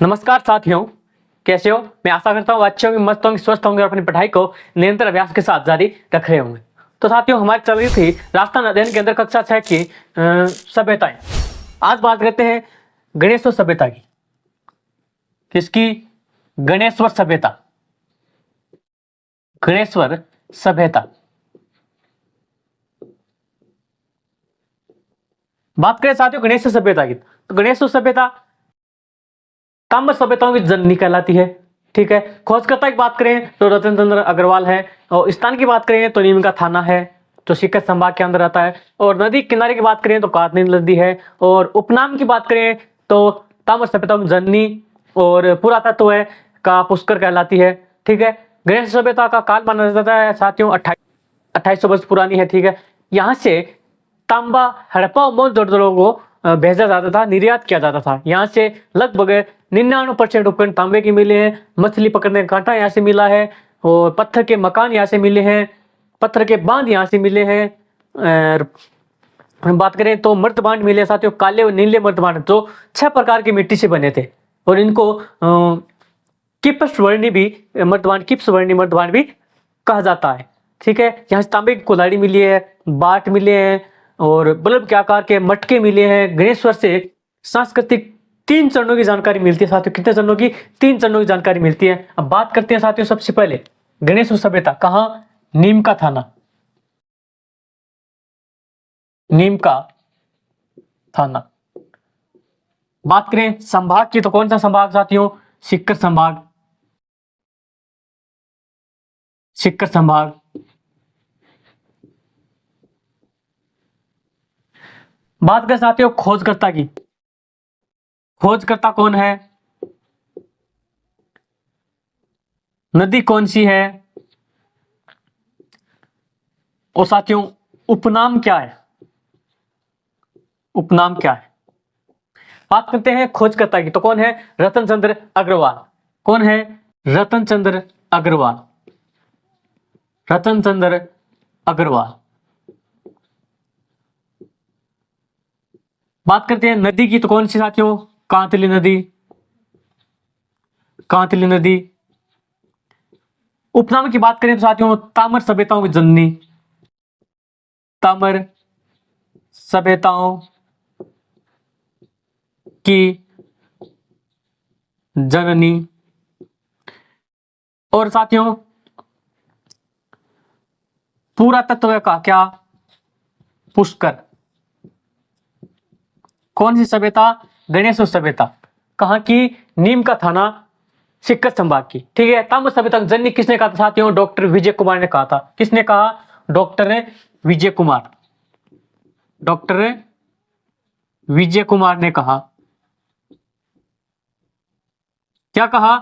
नमस्कार साथियों, कैसे हो? मैं आशा करता हूँ अच्छे होंगे, मस्त होंगे, स्वस्थ होंगे और अपनी पढ़ाई को निरंतर अभ्यास के साथ जारी रख रहे होंगे। तो साथियों, हमारी चल रही थी राजस्थान अध्ययन के अंदर कक्षा 6 की सभ्यताएं। आज बात करते हैं गणेश्वर सभ्यता की। किसकी? गणेश्वर सभ्यता। गणेश्वर सभ्यता। बात करें साथियों गणेश्वर सभ्यता की, तो गणेश्वर सभ्यता ताम्र सभ्यताओं की जननी कहलाती है। ठीक है। खोजकर्ता की बात करें तो रतन चंद्र अग्रवाल है, और स्थान की बात करें तो नीम का थाना है जो सीकर संभाग के अंदर आता है। और नदी किनारे की बात करें तो कात्नी नदी है। और उपनाम की बात करें तो ताम्र सभ्यताओं की जननी और पुरातत्व है का पुष्कर कहलाती है। ठीक है। गणेश सभ्यता का काल माना जाता है साथियों 2800 वर्ष पुरानी है। ठीक है। यहाँ से तांबा, हड़प्पा और मोहनजोदड़ो को भेजा जाता था, निर्यात किया जाता था। यहाँ से लगभग 99% उपकरण तांबे के मिले हैं। मछली पकड़ने का कांटा यहाँ से मिला है, और पत्थर के मकान यहाँ से मिले हैं, पत्थर के बांध यहाँ से मिले हैं। बात करें तो मर्तबांड मिले साथियों, काले और नीले मर्तबांड, जो 6 प्रकार की मिट्टी से बने थे। और इनको किप्स वर्णी भी मर्तबांड, किप्स वर्णी मर्तबांड भी कहा जाता है। ठीक है। यहाँ से तांबे की कुल्हाड़ी मिली है, बाट मिले हैं, और बल्ब के आकार के मटके मिले हैं। गणेश्वर से सांस्कृतिक 3 चरणों की जानकारी मिलती है साथियों। कितने चरणों की? 3 चरणों की जानकारी मिलती है। अब बात करते हैं साथियों सबसे पहले गणेश्वर सभ्यता कहाँ? नीम का थाना। नीम का थाना। बात करें संभाग की तो कौन सा संभाग साथियों? सीकर संभाग। सीकर संभाग। बात करें साथियों खोजकर्ता की, खोजकर्ता कौन है? नदी कौन सी है? और साथियों उपनाम क्या है? उपनाम क्या है? बात करते हैं खोजकर्ता की तो कौन है? रतन चंद्र अग्रवाल। कौन है? रतन चंद्र अग्रवाल। रतन चंद्र अग्रवाल। बात करते हैं नदी की तो कौन सी साथियों? कांतली नदी। कांतली नदी। उपनाम की बात करें तो साथियों ताम्र सभ्यताओं की जननी। ताम्र सभ्यताओं की जननी। और साथियों पुरातत्व का क्या? पुष्कर। कौन सी सभ्यता? गणेश्वर सभ्यता। कहाँ की? नीम का थाना, सीकर संभाग की। ठीक है। ताम्र सभ्यता की जननी किसने कहा था साथियों? डॉक्टर विजय कुमार ने कहा था। किसने कहा? डॉक्टर विजय कुमार। डॉक्टर विजय कुमार ने कहा। क्या कहा?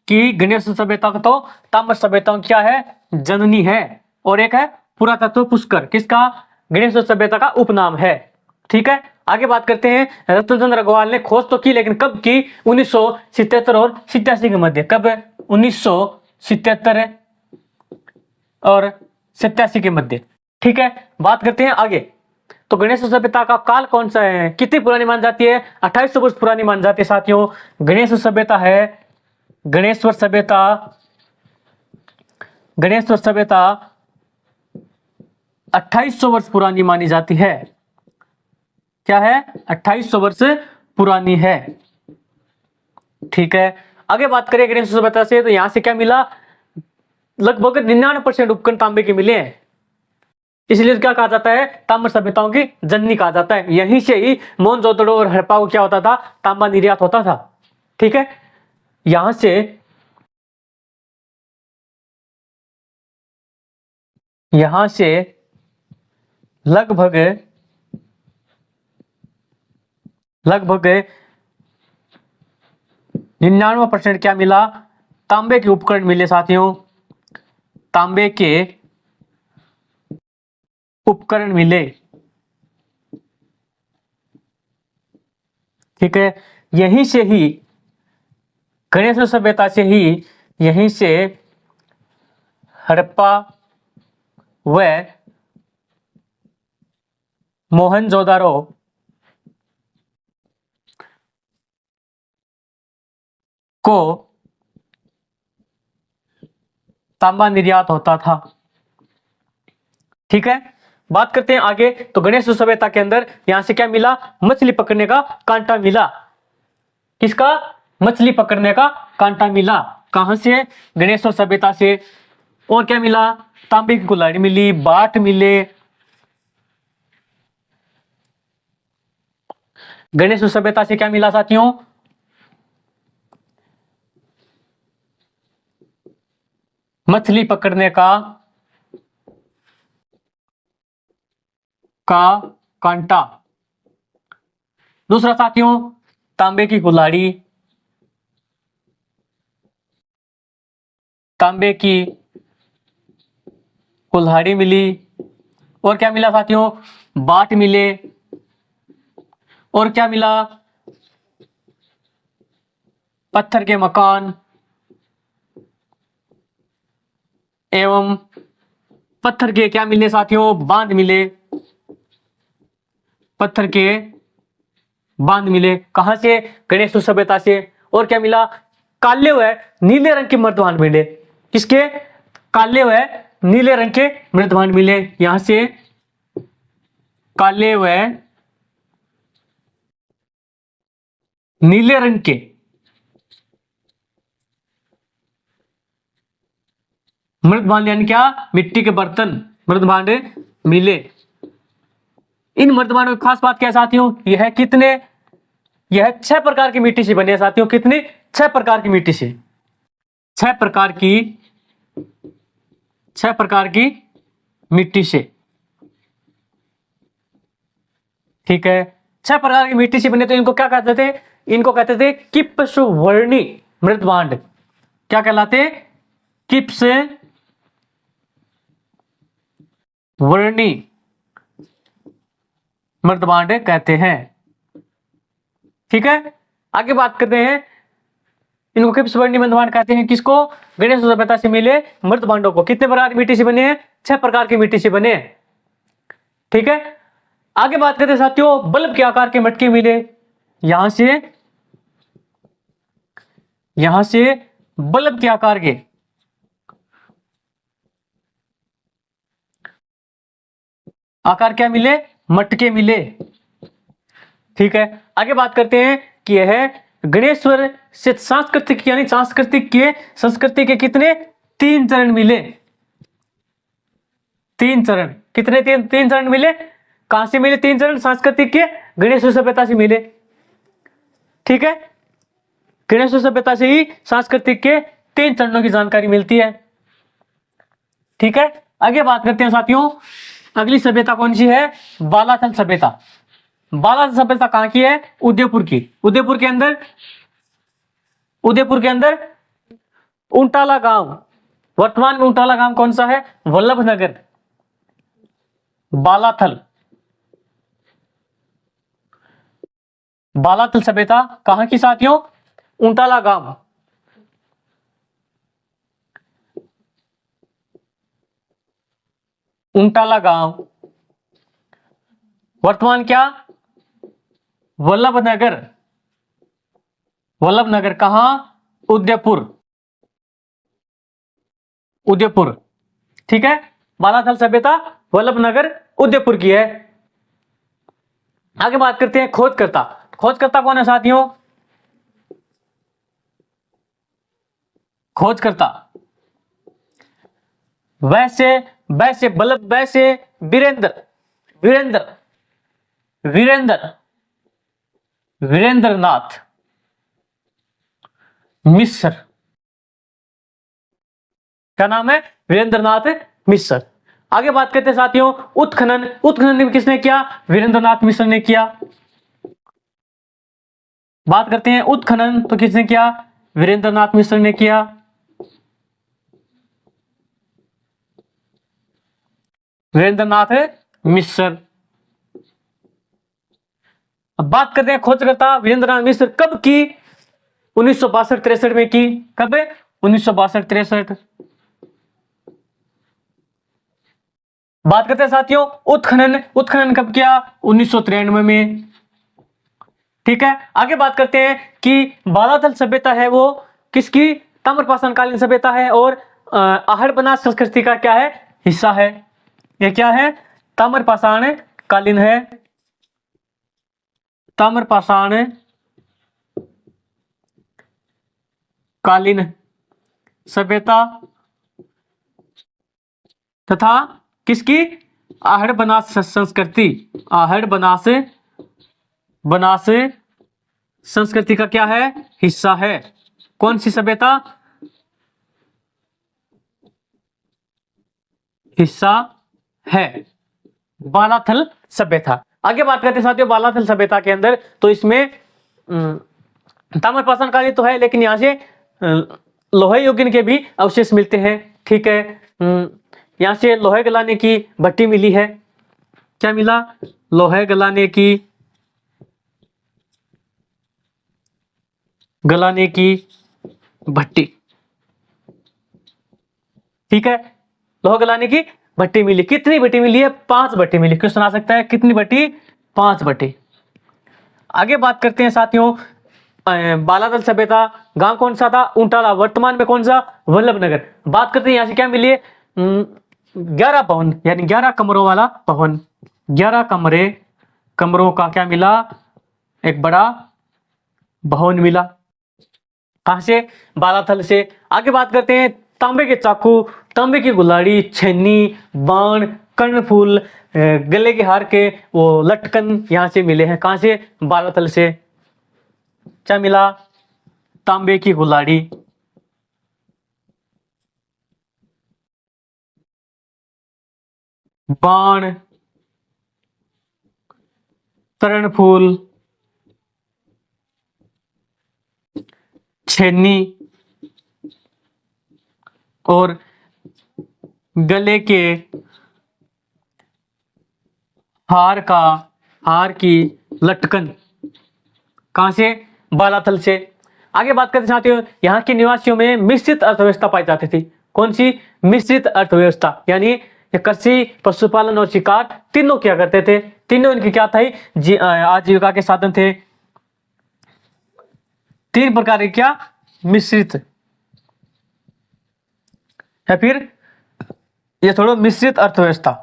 कि गणेश सभ्यता का तो ताम्र सभ्यता क्या है? जननी है। और एक है पुरातत्व पुष्कर, किसका? गणेश सभ्यता का उपनाम है। ठीक है। आगे बात करते हैं रतन चंद्र अग्रवाल ने खोज तो की, लेकिन कब की? 1977 और 87 के मध्य। कब? 1977 और 87 के मध्य। ठीक है। बात करते हैं आगे, तो गणेश सभ्यता का काल कौन सा है? कितनी पुरानी मान जाती है? 2800 वर्ष पुरानी मान जाती है साथियों। गणेश सभ्यता है, गणेश्वर सभ्यता, गणेश्वर सभ्यता 2800 वर्ष पुरानी मानी जाती है। क्या है? 2800 वर्ष पुरानी है। ठीक है। आगे बात करें गणेश सभ्यता से, तो यहां से क्या मिला? लगभग 99% उपकरण तांबे के मिले हैं। इसलिए क्या कहा जाता है? ताम्र सभ्यताओं की जननी कहा जाता है। यहीं से ही मोहनजोदड़ो और हड़प्पा को क्या होता था? तांबा निर्यात होता था। ठीक है। यहां से लगभग 99% क्या मिला? तांबे के उपकरण मिले साथियों। तांबे के उपकरण मिले। ठीक है। यहीं से ही गणेश सभ्यता से ही यहीं से हड़प्पा व मोहनजोदारो को तांबा निर्यात होता था। ठीक है, बात करते हैं आगे। तो गणेश सभ्यता के अंदर यहां से क्या मिला? मछली पकड़ने का कांटा मिला। किसका? मछली पकड़ने का कांटा मिला। कहां से? गणेश सभ्यता से। और क्या मिला? तांबे की कुल्हाड़ी मिली, बाट मिले। गणेश सभ्यता से क्या मिला साथियों? मछली पकड़ने का कांटा। दूसरा साथियों, तांबे की कुल्हाड़ी। तांबे की कुल्हाड़ी मिली। और क्या मिला साथियों? बाट मिले। और क्या मिला? पत्थर के मकान एवं पत्थर के क्या मिले साथियों? बांध मिले। पत्थर के बांध मिले। कहां से? गणेश सभ्यता से। और क्या मिला? काले व नीले रंग के मृदभांड मिले। किसके? काले व नीले रंग के मृदभांड मिले। यहां से काले व नीले रंग के मृदभांड यानी क्या? मिट्टी के बर्तन, मृदभांड मिले। इन मृदभांडों की खास बात क्या है साथियों? यह 6 प्रकार की मिट्टी से बने हैं साथियों। कितने? 6 प्रकार की मिट्टी से। 6 प्रकार की मिट्टी से। ठीक है, 6 प्रकार की मिट्टी से बने। तो इनको क्या कहते थे? इनको कहते थे किप्स वर्णी मृदभांड। क्या कहलाते? किप्स वर्णी मृदभांड कहते हैं। ठीक है, आगे बात करते हैं। इनको किप्स वर्णी मृदभांड कहते हैं। किसको? गणेश सभ्यता से मिले मृदभांडों को। कितने प्रकार की मिट्टी से बने हैं? 6 प्रकार की मिट्टी से बने हैं। ठीक है, आगे बात करते हैं साथियों। बल्ब के आकार के मटके मिले। यहां से बल्ब के आकार के क्या मिले? मटके मिले। ठीक है, आगे बात करते हैं कि यह गणेश्वर से सांस्कृतिक यानी संस्कृति के कितने? 3 चरण मिले। 3 चरण। कितने? 3 चरण मिले। कहां से मिले 3 चरण? सांस्कृतिक के गणेश सभ्यता से मिले। ठीक है, गणेश सभ्यता से ही सांस्कृतिक के 3 चरणों की जानकारी मिलती है। ठीक है, आगे बात करते हैं साथियों। अगली सभ्यता कौन सी है? बालाथल सभ्यता। बालाथल सभ्यता कहां की है? उदयपुर की। उदयपुर के अंदर उंटाला गांव। वर्तमान में उंटाला गांव कौन सा है? वल्लभनगर। बालाथल सभ्यता कहां की साथियों? उंटाला गांव। उंटाला गांव वर्तमान क्या? वल्लभनगर। कहां? उदयपुर। ठीक है, बालाथल सभ्यता वल्लभनगर उदयपुर की है। आगे बात करते हैं खोजकर्ता। खोजकर्ता कौन है साथियों? खोजकर्ता वीरेंद्रनाथ मिश्र। क्या नाम है? वीरेंद्रनाथ मिश्र। आगे बात करते हैं साथियों उत्खनन किसने किया? वीरेंद्रनाथ मिश्र ने किया। बात करते हैं उत्खनन, तो किसने किया? वीरेंद्रनाथ मिश्र ने किया। वीरेंद्रनाथ मिश्र। अब बात करते हैं खोजकर्ता वीरेंद्रनाथ मिश्र कब की? 1962-63 में की। कब? 1962-63। बात करते हैं साथियों उत्खनन कब किया? 1993 में। ठीक है, आगे बात करते हैं कि बालाथल सभ्यता है वो किसकी? ताम्रपाषाणकालीन सभ्यता है। और आहड़ बनास संस्कृति का क्या है? हिस्सा है। ये क्या है? ताम्रपाषाण कालीन है। ताम्रपाषाण कालीन सभ्यता तथा किसकी? आहड़ बनास संस्कृति। आहड़ बनास संस्कृति का क्या है? हिस्सा है। कौन सी सभ्यता? हिस्सा है बालाथल सभ्यता। आगे बात करते हैं साथियों बालाथल सभ्यता के अंदर। तो इसमें ताम्रपाषाण कालीन तो है, लेकिन यहाँ से लोहे युगीन के भी अवशेष मिलते हैं। ठीक है, यहाँ से लोहे गलाने की भट्टी मिली है। क्या मिला? लोहे गलाने की भट्टी। ठीक है, लोहा गलाने की भट्टी मिली। कितनी भट्टी मिली है? 5 भट्टी मिली। क्वेश्चन आ सकता है कितनी भट्टी? 5 भट्टी। आगे बात करते हैं साथियों बालाथल सभ्यता। गांव कौन सा था? ऊंटाला। वर्तमान में कौन सा? वल्लभनगर। बात करते हैं यहाँ से क्या मिली है? 11 भवन, यानी 11 कमरों वाला भवन। 11 कमरों का क्या मिला? एक बड़ा भवन मिला। कहां से? बालाथल से। आगे बात करते हैं तांबे के चाकू, तांबे की गुलाड़ी, छेनी, बाण, कर्णफूल, गले के हार के वो लटकन यहां से मिले हैं। कहां से? बालाथल से। क्या मिला? तांबे की गुलाड़ी, बाण, कर्णफूल, छेनी और गले के हार की लटकन। कहां से? बालाथल से। आगे बात करते साथियों यहाँ के निवासियों में मिश्रित अर्थव्यवस्था पाई जाती थी। कौन सी? मिश्रित अर्थव्यवस्था, यानी ये कृषि, पशुपालन और शिकार तीनों क्या करते थे? तीनों इनकी क्या था? आजीविका के साधन थे। 3 प्रकार के क्या? मिश्रित, या फिर ये थोड़ा मिश्रित अर्थव्यवस्था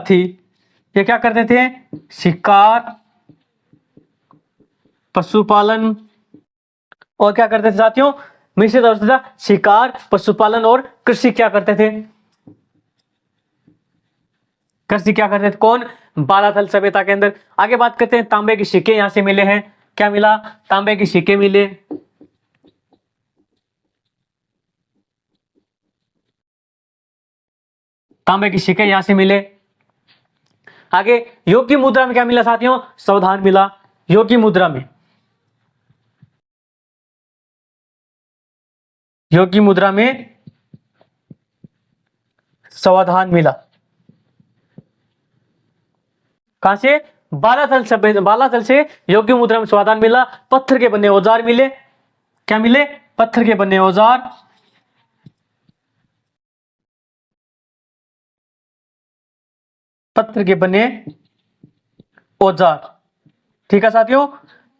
थी। ये क्या करते थे? शिकार, पशुपालन और क्या करते थे साथियों? मिश्रित अर्थव्यवस्था, शिकार, पशुपालन और कृषि क्या करते थे? कृषि क्या करते थे? कौन? बालाथल सभ्यता के अंदर। आगे बात करते हैं तांबे के सिक्के यहां से मिले हैं। क्या मिला? तांबे के सिक्के मिले। तांबे के सिक्के यहां से मिले। आगे योग की मुद्रा में क्या मिला साथियों? सावधान मिला। योग की मुद्रा में, योग की मुद्रा में सावधान मिला। कहां से? बालाथल से योग की मुद्रा में सावधान मिला। पत्थर के बने औजार मिले। क्या मिले? पत्थर के बने औजार, पत्थर के बने औजार। ठीक है साथियों,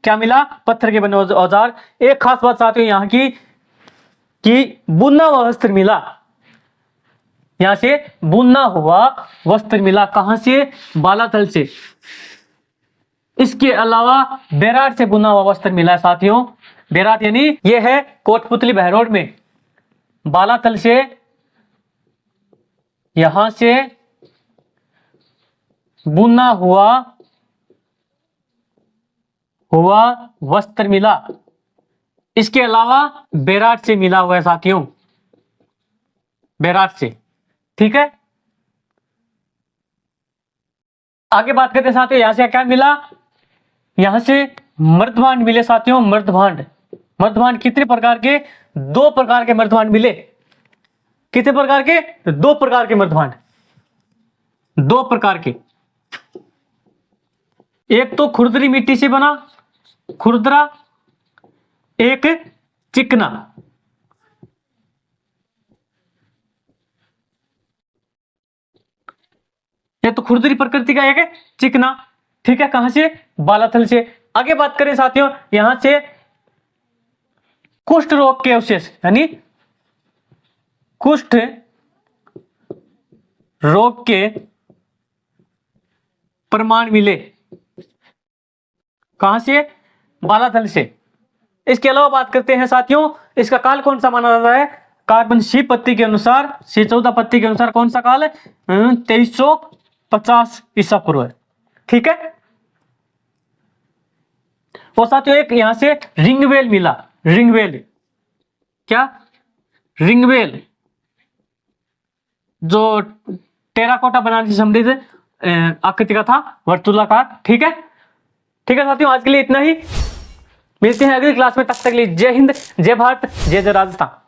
क्या मिला? पत्थर के बने औजार। एक खास बात साथियों यहाँ की कि बुना हुआ वस्त्र मिला। यहां से बुना हुआ वस्त्र मिला। कहां से? बालाथल से। इसके अलावा बेराट से बुना हुआ वस्त्र मिला है साथियों। बेराट यानी ये है कोटपुतली बहरोड में। बालाथल से, यहां से बुना हुआ वस्त्र मिला। इसके अलावा बेराट से मिला हुआ है साथियों, बेराट से। ठीक है, आगे बात करते हैं साथियों यहां से क्या मिला? यहां से मर्दभांड मिले साथियों। मर्दभांड कितने प्रकार के? 2 प्रकार के मर्दभांड मिले। कितने प्रकार के? 2 प्रकार के मर्दभांड। 2 प्रकार के। एक तो खुरदरी मिट्टी से बना खुरदरा, एक चिकना। ये तो खुरदरी प्रकृति का, एक है चिकना। ठीक है, कहां से? बालाथल से। आगे बात करें साथियों, यहां से कुष्ठ रोग के अवशेष यानी कुष्ठ रोग के प्रमाण मिले, कहां से? बालाथल से। इसके अलावा बात करते हैं साथियों, इसका काल कौन सा माना जाता है? कार्बन सी पत्ती के अनुसार, C14 पत्ती के अनुसार कौन सा काल है? 2350 ईसा पूर्व है। ठीक है। और साथियों एक यहां से रिंगवेल मिला, रिंगवेल, क्या? रिंगवेल, जो टेराकोटा बनाने से संबंधित आकृति का था, वर्तुलाकार। ठीक है, ठीक है साथियों, आज के लिए इतना ही। मिलते हैं अगली क्लास में, तब तक के लिए जय हिंद, जय भारत, जय जय राजस्थान।